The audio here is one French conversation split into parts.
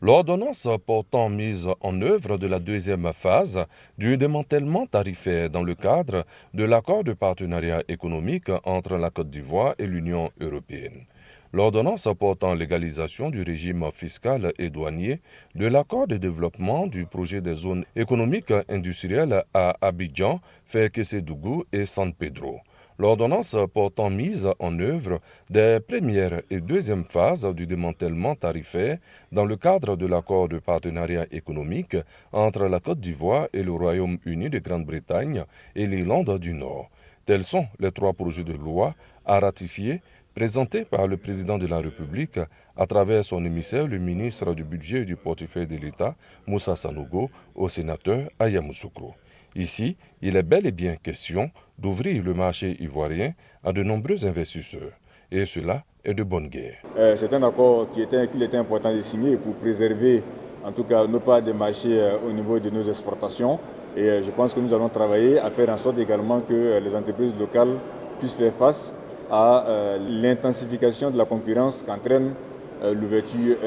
L'ordonnance portant mise en œuvre de la deuxième phase du démantèlement tarifaire dans le cadre de l'accord de partenariat économique entre la Côte d'Ivoire et l'Union européenne. L'ordonnance portant légalisation du régime fiscal et douanier de l'accord de développement du projet des zones économiques industrielles à Abidjan, Fès-Késédougou et San Pedro. L'ordonnance portant mise en œuvre des premières et deuxième phases du démantèlement tarifaire dans le cadre de l'accord de partenariat économique entre la Côte d'Ivoire et le Royaume-Uni de Grande-Bretagne et l'Irlande du Nord. Tels sont les trois projets de loi à ratifier présentés par le président de la République à travers son émissaire, le ministre du Budget et du Portefeuille de l'État, Moussa Sanogo, au sénateur Aya Moussoukro. Ici, il est bel et bien question d'ouvrir le marché ivoirien à de nombreux investisseurs. Et cela est de bonne guerre. C'est un accord qu'il était important de signer pour préserver en tout cas nos parts de marché au niveau de nos exportations. Et je pense que nous allons travailler à faire en sorte également que les entreprises locales puissent faire face à l'intensification de la concurrence qu'entraîne l'ouverture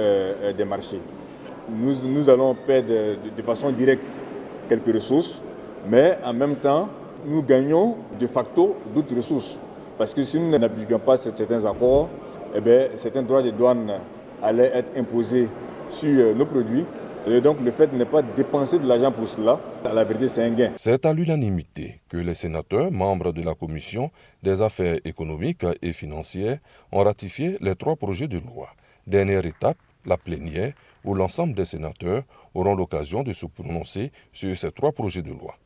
des marchés. Nous allons perdre de façon directe quelques ressources, mais en même temps, nous gagnons de facto d'autres ressources. Parce que si nous n'appliquons pas certains accords, certains droits de douane allaient être imposés sur nos produits. Et donc le fait de ne pas dépenser de l'argent pour cela, à la vérité, c'est un gain. C'est à l'unanimité que les sénateurs, membres de la Commission des affaires économiques et financières, ont ratifié les trois projets de loi. Dernière étape, la plénière, où l'ensemble des sénateurs auront l'occasion de se prononcer sur ces trois projets de loi.